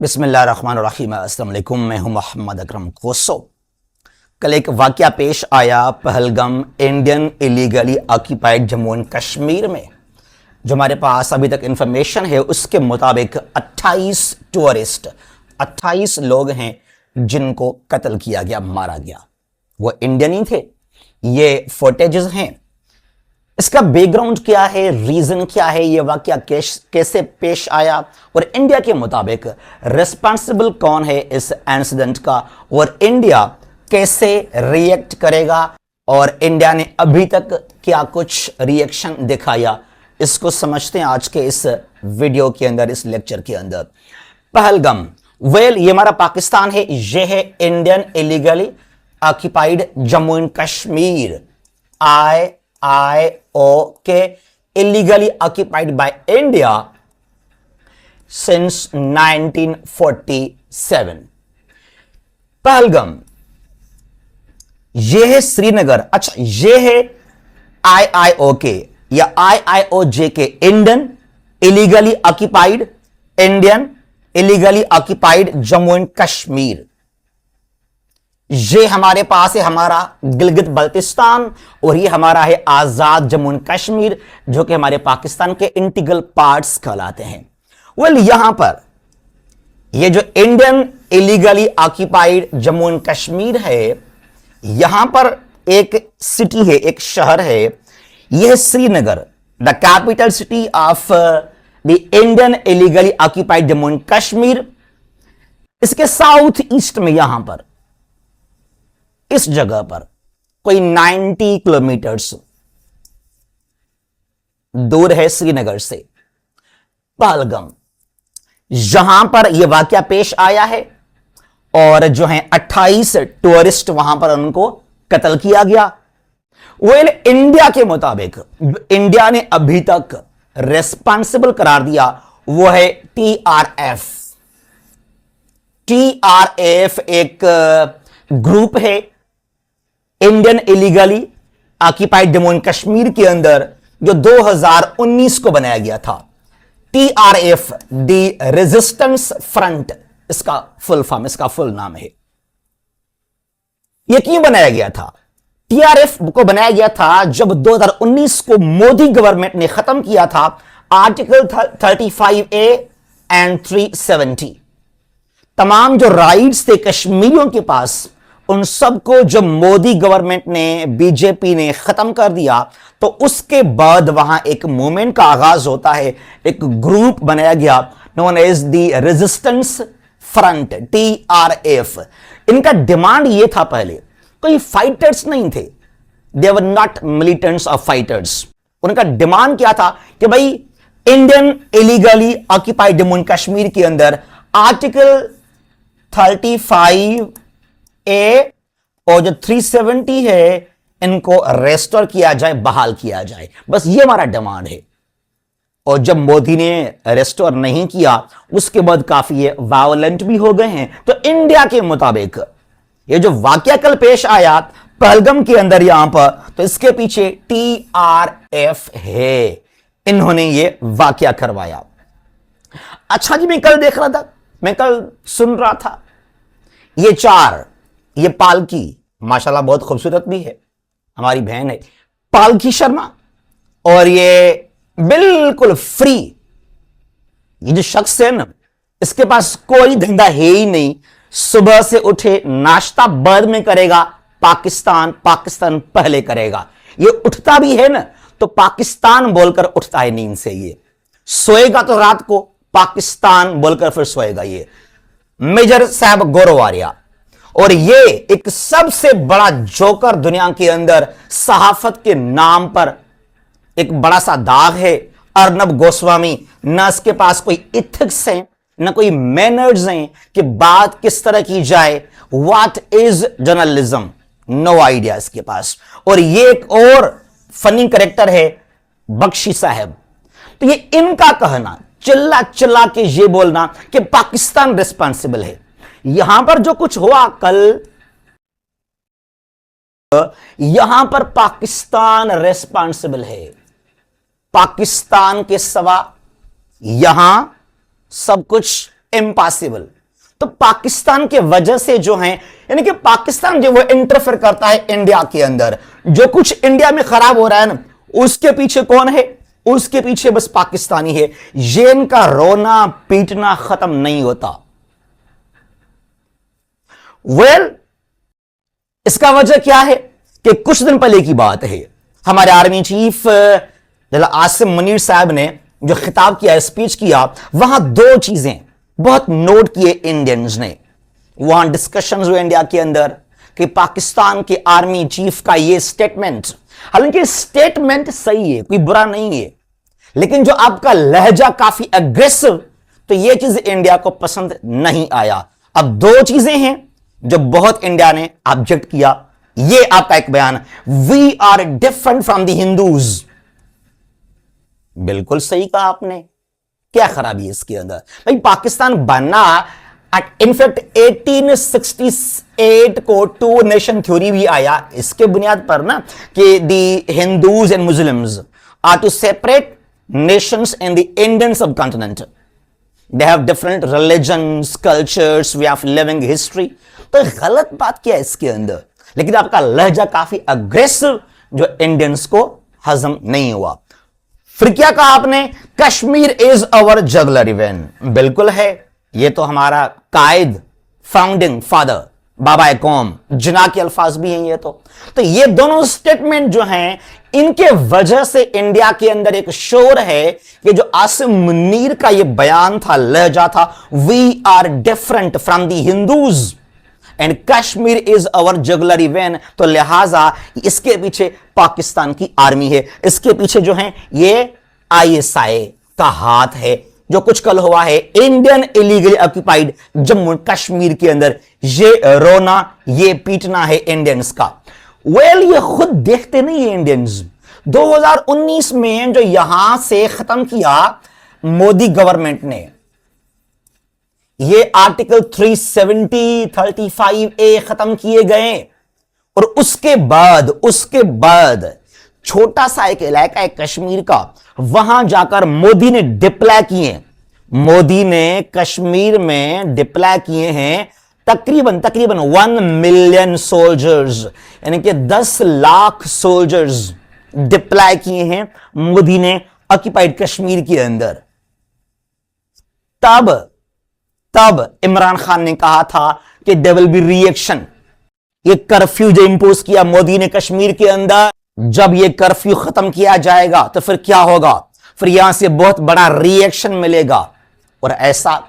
बिस्मिल्लाहिर्रहमानिर्रहीम। अस्सलाम वालेकुम। मैं हूं मोहम्मद अकरम कोसो। कल एक वाकया पेश आया Pahalgam Indian illegally occupied Jammu and Kashmir में। जो हमारे पास अभी तक इंफॉर्मेशन है उसके मुताबिक 28 टूरिस्ट 28 लोग हैं जिनको कत्ल किया गया, मारा गया। वो इंडियन ही थे। ये फुटेजेस हैं। इसका बैकग्राउंड क्या है, रीजन क्या है, ये वाकया कैसे पेश आया और इंडिया के मुताबिक रिस्पांसिबल कौन है इस इंसिडेंट का और इंडिया कैसे रिएक्ट करेगा और इंडिया ने अभी तक क्या कुछ रिएक्शन दिखाया, इसको समझते हैं आज के इस वीडियो के अंदर, इस लेक्चर के अंदर। पहलगाम, ये हमारा पाकिस्तान है, ये है Indian illegally occupied Jammu and Kashmir, IIOK, illegally occupied by India since 1947। Pahalgam, यह है श्रीनगर। अच्छा, यह है IIOK या IIOJ, Indian illegally occupied, Indian illegally occupied Jammu and Kashmir. ये हमारे पास है हमारा गिलगित बल्तिस्तान और ये हमारा है आजाद जम्मू एंड कश्मीर, जो कि हमारे पाकिस्तान के इंटीग्रल पार्ट्स कहलाते हैं। यहां पर ये जो Indian illegally occupied Jammu and Kashmir है, यहां पर एक सिटी है, एक शहर है, यह है Srinagar, the capital city of the Indian illegally occupied Jammu and Kashmir. इसके साउथ ईस्ट में यहां पर इस जगह पर कोई 90 किलोमीटर्स दूर है श्रीनगर से पहलगाम। यहां पर यह वाकया पेश आया है और जो है 28 टूरिस्ट वहां पर उनको कत्ल किया गया। इंडिया के मुताबिक इंडिया ने अभी तक रेस्पॉन्सिबल करार दिया वो है TRF। TRF एक ग्रुप है Indian illegally occupied Jammu and Kashmir के अंदर, जो 2019 को बनाया गया था। TRF, द रेजिस्टेंस फ्रंट, इसका फुल फॉर्म, इसका फुल नाम है। यह क्यों बनाया गया था? TRF को बनाया गया था जब 2019 को मोदी गवर्नमेंट ने खत्म किया था आर्टिकल 35A एंड 370। तमाम जो राइट्स थे कश्मीरियों के पास, उन सबको जब मोदी गवर्नमेंट ने, बीजेपी ने खत्म कर दिया, तो उसके बाद वहां एक मूवमेंट का आगाज होता है, एक ग्रुप बनाया गया known as the resistance front, TRF। इनका डिमांड यह था, पहले कोई फाइटर्स नहीं थे, they were not militants of fighters. उनका डिमांड क्या था कि भाई Indian illegally occupied Jammu and Kashmir के अंदर आर्टिकल 35A और जो 370 है, इनको रेस्टोर किया जाए, बहाल किया जाए। बस ये हमारा डिमांड है। और जब मोदी ने रेस्टोर नहीं किया, उसके बाद काफी ये वायलेंट भी हो गए हैं। तो इंडिया के मुताबिक ये जो वाकया कल पेश आया पहलगाम के अंदर यहां पर, तो इसके पीछे TRF है, इन्होंने ये वाकया करवाया। अच्छा जी, मैं कल देख रहा था, मैं कल सुन रहा था, ये पालकी माशाल्लाह बहुत खूबसूरत भी है, हमारी बहन है पालकी शर्मा, और ये बिल्कुल फ्री, ये जो शख्स है ना, इसके पास कोई धंधा है ही नहीं। सुबह से उठे, नाश्ता बाद में करेगा, पाकिस्तान पाकिस्तान पहले करेगा। ये उठता भी है ना तो पाकिस्तान बोलकर उठता है नींद से। ये सोएगा तो रात को पाकिस्तान बोलकर फिर सोएगा। ये मेजर साहब गोरवारिया, और ये एक सबसे बड़ा जोकर दुनिया के अंदर सहाफत के नाम पर एक बड़ा सा दाग है। अर्नब गोस्वामी, न इसके पास कोई इथिक्स है, न कोई मैनर्स हैं कि बात किस तरह की जाए। What is journalism, no idea इसके पास। और ये एक और फनी करेक्टर है बख्शी साहब। तो ये इनका कहना, चिल्ला चिल्ला के ये बोलना कि पाकिस्तान रिस्पांसिबल है। यहां पर जो कुछ हुआ कल, यहां पर पाकिस्तान रिस्पांसिबल है। पाकिस्तान के सिवा यहां सब कुछ इम्पॉसिबल। तो पाकिस्तान के वजह से जो है, यानी कि पाकिस्तान जो वो इंटरफेयर करता है इंडिया के अंदर, जो कुछ इंडिया में खराब हो रहा है ना, उसके पीछे कौन है? उसके पीछे बस पाकिस्तानी है। ये इनका रोना पीटना खत्म नहीं होता। इसका वजह क्या है कि कुछ दिन पहले की बात है, हमारे आर्मी चीफ आसिम मुनीर साहब ने जो खिताब किया, स्पीच किया, वहां दो चीजें बहुत नोट किए इंडियंस ने। वहां डिस्कशन हुए इंडिया के अंदर कि पाकिस्तान के आर्मी चीफ का यह स्टेटमेंट, हालांकि स्टेटमेंट सही है, कोई बुरा नहीं है, लेकिन जो आपका लहजा काफी अग्रेसिव, तो यह चीज इंडिया को पसंद नहीं आया। अब दो चीजें हैं जो बहुत इंडिया ने ऑब्जेक्ट किया। यह आपका एक बयान, we are different from the Hindus. बिल्कुल सही कहा आपने, क्या खराबी है इसके अंदर? भाई पाकिस्तान बना इनफैक्ट 1868 को टू नेशन थ्योरी भी आया इसके बुनियाद पर ना, कि the Hindus and Muslims are two separate nations in the Indian subcontinent. They have different religions, cultures, way of living history. तो गलत बात क्या है इसके अंदर? लेकिन आपका लहजा काफी अग्रेसिव जो इंडियंस को हजम नहीं हुआ। फिर क्या कहा आपने? Kashmir is our jugglery when. बिल्कुल है, ये तो हमारा कायद, फाउंडिंग फादर, बाबा कौम, जिना के अल्फाज भी हैं ये तो ये दोनों स्टेटमेंट जो हैं, इनके वजह से इंडिया के अंदर एक शोर है कि जो आसिम मुनीर का ये बयान था, लहजा था, we are different from the Hindus and Kashmir is our jugular vein. तो लिहाजा इसके पीछे पाकिस्तान की आर्मी है, इसके पीछे जो है ये आईएसआई का हाथ है। जो कुछ कल हुआ है Indian illegally occupied Jammu Kashmir के अंदर, ये रोना ये पीटना है इंडियंस का। ये खुद देखते नहीं है इंडियंस। 2019 में जो यहां से खत्म किया मोदी गवर्नमेंट ने, ये आर्टिकल 370, 35A खत्म किए गए, और उसके बाद छोटा सा एक इलाका है कश्मीर का, वहां जाकर मोदी ने डिप्लॉय किए। मोदी ने कश्मीर में डिप्लॉय किए हैं तकरीबन 1 मिलियन सोल्जर्स, यानी कि 10 लाख सोल्जर्स डिप्लॉय किए हैं मोदी ने ऑक्यूपाइड कश्मीर के अंदर। तब इमरान खान ने कहा था कि देयर विल बी रिएक्शन। ये कर्फ्यू जो इंपोज किया मोदी ने कश्मीर के अंदर, जब ये कर्फ्यू खत्म किया जाएगा तो फिर क्या होगा? फिर यहां से बहुत बड़ा रिएक्शन मिलेगा, और ऐसा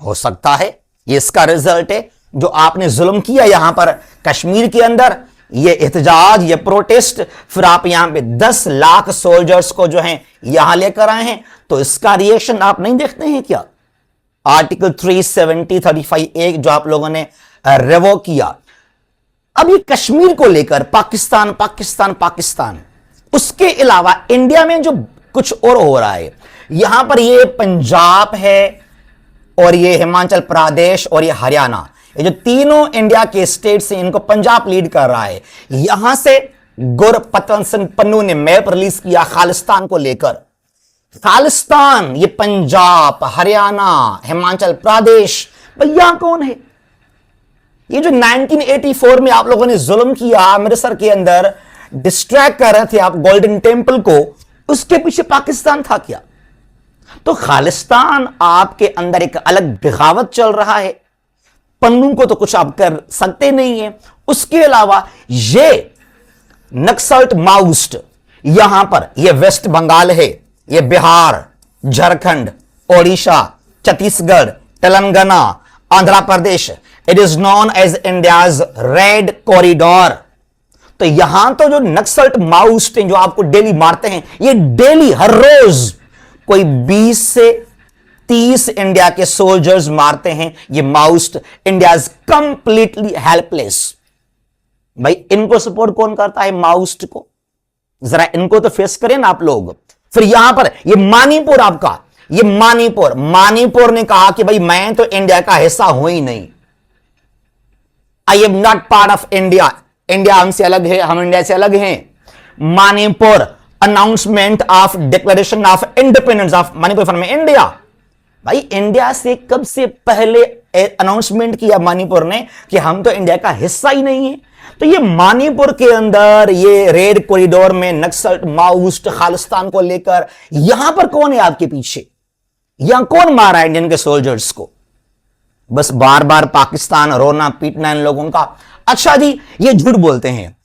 हो सकता है। ये इसका रिजल्ट है जो आपने जुल्म किया यहां पर कश्मीर के अंदर, ये एहतजाज, ये प्रोटेस्ट, फिर आप यहां पे 10 लाख सोल्जर्स को जो है यहां लेकर आए हैं, तो इसका रिएक्शन आप नहीं देखते हैं क्या? आर्टिकल 370, 35A जो आप लोगों ने रिवोक किया। अब ये कश्मीर को लेकर पाकिस्तान, उसके अलावा इंडिया में जो कुछ और हो रहा है, यहां पर ये पंजाब है और ये हिमाचल प्रदेश और ये हरियाणा, ये जो तीनों इंडिया के स्टेट्स हैं, इनको पंजाब लीड कर रहा है। यहां से गुरपतन सिंह पन्नू ने मैप रिलीज किया खालिस्तान को लेकर। खालिस्तान, ये पंजाब, हरियाणा, हिमाचल प्रदेश, भैया कौन है? ये जो 1984 में आप लोगों ने जुल्म किया अमृतसर के अंदर, डिस्ट्रैक्ट कर रहे थे आप गोल्डन टेंपल को, उसके पीछे पाकिस्तान था क्या? तो खालिस्तान आपके अंदर एक अलग बगावत चल रहा है। पन्नू को तो कुछ आप कर सकते नहीं है। उसके अलावा ये नक्सल्ट माउस्ट, यहां पर ये वेस्ट बंगाल है, ये Bihar, Jharkhand, Odisha, Chhattisgarh, Telangana, Andhra Pradesh, it is known as India's red corridor. तो यहां तो जो नक्सल्ट माउस्ट हैं जो आपको डेली मारते हैं, ये डेली हर रोज कोई 20 से 30 इंडिया के सोल्जर्स मारते हैं। ये माउस्ट इंडियाज कंप्लीटली हेल्पलेस। भाई इनको सपोर्ट कौन करता है? माउस्ट को। जरा इनको तो फेस करें ना आप लोग। फिर यहां पर ये मानीपुर, आपका ये मानीपुर ने कहा कि भाई मैं तो इंडिया का हिस्सा हूं ही नहीं, I am not part of India, India हमसे अलग है, हम इंडिया से अलग हैं। Manipur announcement of declaration of independence of Manipur from India. भाई इंडिया से कब से पहले अनाउंसमेंट किया मणिपुर ने कि हम तो इंडिया का हिस्सा ही नहीं है। तो ये मणिपुर के अंदर ये रेड कॉरिडोर में नक्सल माओइस्ट खालिस्तान को लेकर यहां पर कौन है आपके पीछे? यहां कौन मारा है इंडियन के सोल्जर्स को? बस बार बार पाकिस्तान रोना पीटना इन लोगों का। अच्छा जी, ये झूठ बोलते हैं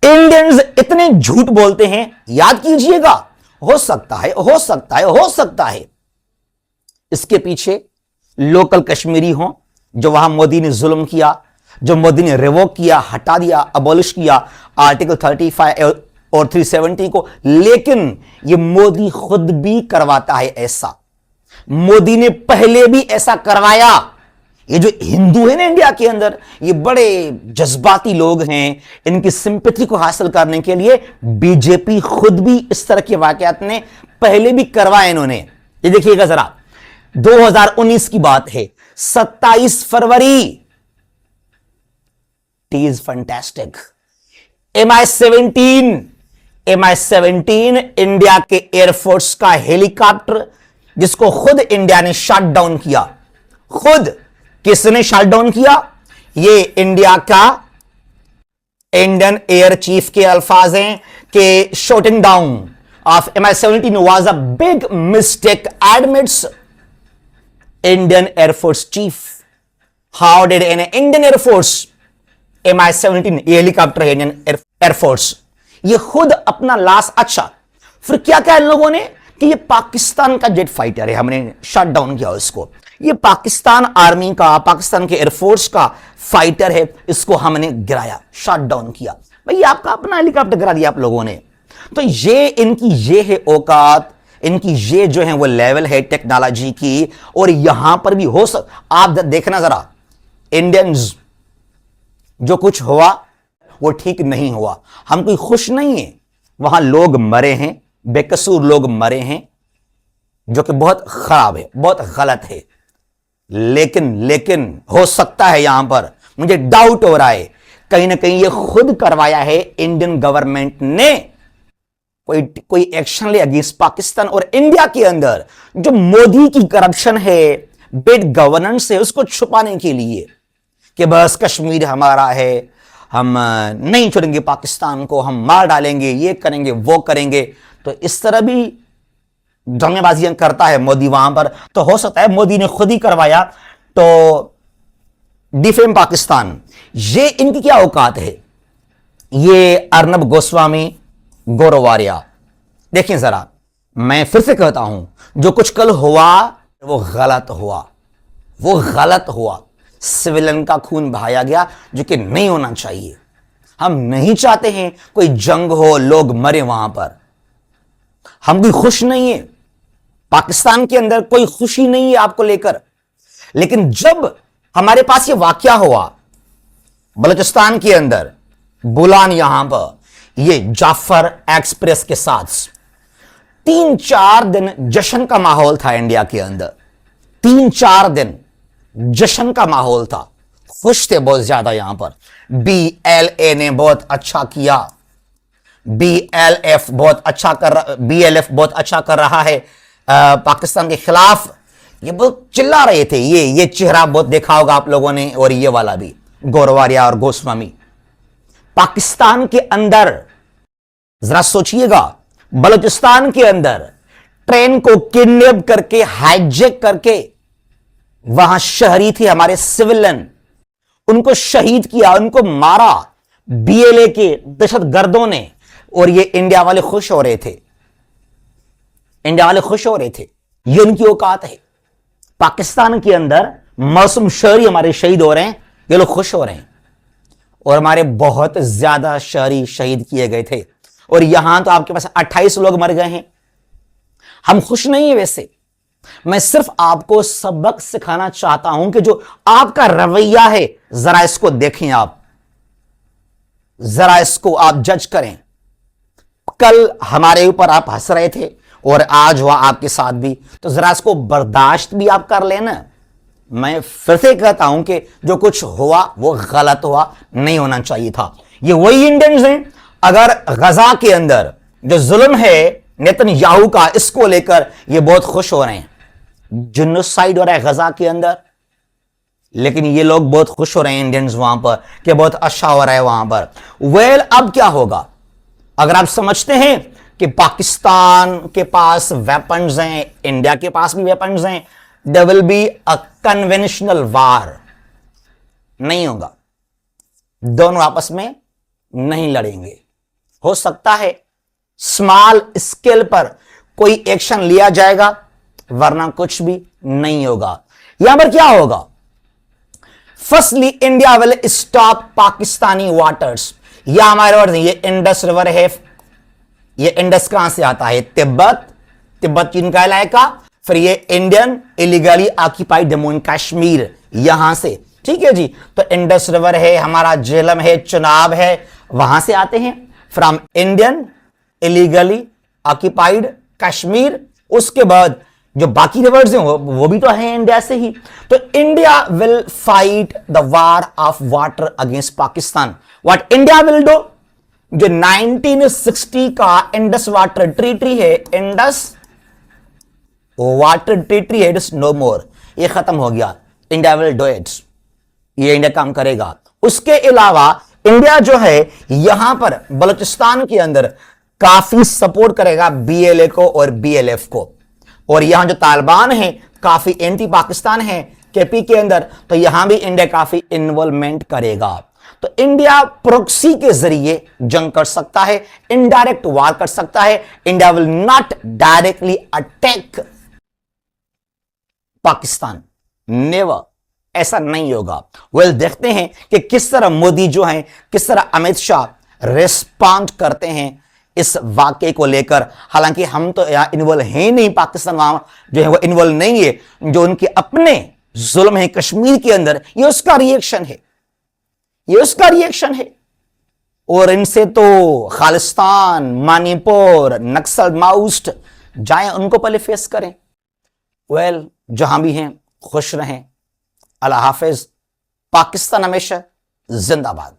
इंडियंस, इतने झूठ बोलते हैं। याद कीजिएगा, हो सकता है हो सकता है हो सकता है इसके पीछे लोकल कश्मीरी हो, जो वहां मोदी ने जुल्म किया, जो मोदी ने रिवोक किया, हटा दिया, अबॉलिश किया आर्टिकल 35 और 370 को। लेकिन ये मोदी खुद भी करवाता है ऐसा। मोदी ने पहले भी ऐसा करवाया। ये जो हिंदू है ना इंडिया के अंदर, ये बड़े जज्बाती लोग हैं। इनकी सिंपैथी को हासिल करने के लिए बीजेपी खुद भी इस तरह के वाकयात ने पहले भी करवाए इन्होंने। ये देखिएगा जरा, 2019 की बात है, 27 फरवरी। Tea is fantastic. MI-17 India के एयरफोर्स का हेलीकॉप्टर, जिसको खुद इंडिया ने शट डाउन किया। खुद किसने शट डाउन किया? ये इंडिया का इंडियन एयर चीफ के अल्फाज हैं कि shooting down of MI-17 was a big mistake, admits Indian Air Force chief. How did an Indian Air Force MI-17, ये हेलीकॉप्टर है इंडियन एयर फोर्स, ये खुद अपना लाश। अच्छा, फिर क्या कहा इन लोगों ने कि ये पाकिस्तान का जेट फाइटर है, हमने शट डाउन किया उसको। ये पाकिस्तान आर्मी का, पाकिस्तान के एयरफोर्स का फाइटर है, इसको हमने गिराया, शट डाउन किया। भाई आपका अपना हेलीकॉप्टर गिरा दिया आप लोगों ने। तो ये इनकी ये है औकात, इनकी ये जो है वो लेवल है टेक्नोलॉजी की। और यहां पर भी हो आप देखना जरा, इंडियंस जो कुछ हुआ वो ठीक नहीं हुआ। हम कोई खुश नहीं है, वहां लोग मरे हैं, बेकसूर लोग मरे हैं, जो कि बहुत खराब है, बहुत गलत है। लेकिन हो सकता है यहां पर, मुझे डाउट हो रहा है, कहीं ना कहीं ये खुद करवाया है इंडियन गवर्नमेंट ने। कोई एक्शन ले अगेंस्ट पाकिस्तान और इंडिया के अंदर जो मोदी की करप्शन है, बेड गवर्नेंस है, उसको छुपाने के लिए कि बस कश्मीर हमारा है, हम नहीं छोड़ेंगे पाकिस्तान को, हम मार डालेंगे, ये करेंगे वो करेंगे। तो इस तरह भी ड्रामेबाजियां करता है मोदी वहां पर। तो हो सकता है मोदी ने खुद ही करवाया। तो डिफेम पाकिस्तान, ये इनकी क्या औकात है? ये अर्नब गोस्वामी, गौरव वारिया, देखिए जरा, मैं फिर से कहता हूं, जो कुछ कल हुआ वो गलत हुआ, वो गलत हुआ। सिविलियन का खून बहाया गया, जो कि नहीं होना चाहिए। हम नहीं चाहते हैं कोई जंग हो, लोग मरे वहां पर। हम कोई खुश नहीं है, पाकिस्तान के अंदर कोई खुशी नहीं है आपको लेकर। लेकिन जब हमारे पास ये वाकया हुआ बलूचिस्तान के अंदर, बुलान, यहां पर ये जाफर एक्सप्रेस के साथ 3-4 दिन जश्न का माहौल था इंडिया के अंदर। 3-4 दिन जश्न का माहौल था, खुश थे बहुत ज्यादा यहां पर। BLA ने बहुत अच्छा किया, BLF बहुत अच्छा कर रहा है पाकिस्तान के खिलाफ। ये बहुत चिल्ला रहे थे। ये चेहरा बहुत देखा होगा आप लोगों ने, और ये वाला भी, गौरवारिया और गोस्वामी। पाकिस्तान के अंदर जरा सोचिएगा, बलूचिस्तान के अंदर ट्रेन को किडनैप करके, हाईजैक करके, वहां शहरी थे हमारे सिविलियन, उनको शहीद किया, उनको मारा BLA के दहशतगर्दों ने। और ये इंडिया वाले खुश हो रहे थे, इंडिया वाले खुश हो रहे थे। ये उनकी औकात है। पाकिस्तान के अंदर मासूम शहरी हमारे शहीद हो रहे हैं, ये लोग खुश हो रहे हैं। और हमारे बहुत ज्यादा शहरी शहीद किए गए थे, और यहां तो आपके पास 28 लोग मर गए हैं। हम खुश नहीं है वैसे। मैं सिर्फ आपको सबक सिखाना चाहता हूं कि जो आपका रवैया है, जरा इसको देखें आप, जरा इसको आप जज करें। कल हमारे ऊपर आप हंस रहे थे और आज हुआ आपके साथ भी, तो जरा इसको बर्दाश्त भी आप कर लेना। मैं फिर से कहता हूं कि जो कुछ हुआ वो गलत हुआ, नहीं होना चाहिए था। ये वही इंडियंस हैं, अगर गजा के अंदर जो जुल्म है नेतन्याहू का, इसको लेकर ये बहुत खुश हो रहे हैं। जिनोसाइड हो रहा है गजा के अंदर, लेकिन ये लोग बहुत खुश हो रहे हैं इंडियंस वहां पर कि बहुत अच्छा हो रहा है वहां पर। वेल, अब क्या होगा? अगर आप समझते हैं कि पाकिस्तान के पास वेपन्स हैं, इंडिया के पास भी वेपन्स हैं, there will be a conventional war. नहीं होगा, दोनों आपस में नहीं लड़ेंगे। हो सकता है स्मॉल स्केल पर कोई एक्शन लिया जाएगा, वरना कुछ भी नहीं होगा। यहां पर क्या होगा? Firstly India will stop Pakistani waters. या हमारे वर्ड, ये इंडस रिवर है, ये इंडस कहां से आता है? तिब्बत, तिब्बत चीन का इलाका, फिर ये Indian illegally occupied Jammu and Kashmir यहां से, ठीक है जी। तो इंडस रिवर है, हमारा झेलम है, चुनाव है, वहां से आते हैं, from Indian illegally occupied Kashmir. उसके बाद जो बाकी रिवर्स हैं वो भी तो है इंडिया से ही। तो India will fight the war of water against Pakistan. What India will do? जो 1960 का इंडस वाटर ट्रीटी है, इंडस वाटर ट्रीटी है, इट इज नो मोर, ये खत्म हो गया। इंडिया विल डू इट, ये इंडिया काम करेगा। उसके अलावा इंडिया जो है यहां पर बलूचिस्तान के अंदर काफी सपोर्ट करेगा बीएलए को और बीएलएफ को। और यहां जो तालिबान है काफी एंटी पाकिस्तान है केपी के अंदर, तो यहां भी इंडिया काफी इन्वॉल्वमेंट करेगा। तो इंडिया प्रोक्सी के जरिए जंग कर सकता है, इनडायरेक्ट वार कर सकता है। India will not directly attack Pakistan, never, ऐसा नहीं होगा। वेल, देखते हैं कि किस तरह मोदी जो है, किस तरह अमित शाह रिस्पॉन्ड करते हैं इस वाकये को लेकर। हालांकि हम तो यहां इन्वॉल्व है नहीं, पाकिस्तान वहां जो है वो इन्वॉल्व नहीं है। जो उनके अपने जुल्म है कश्मीर के अंदर, ये उसका रिएक्शन है, ये उसका रिएक्शन है। और इनसे तो खालिस्तान, मणिपुर, नक्सल माउस्ट जाएं, उनको पहले फेस करें। वेल, जहां भी हैं खुश रहें। अल्लाह हाफिज। पाकिस्तान हमेशा जिंदाबाद।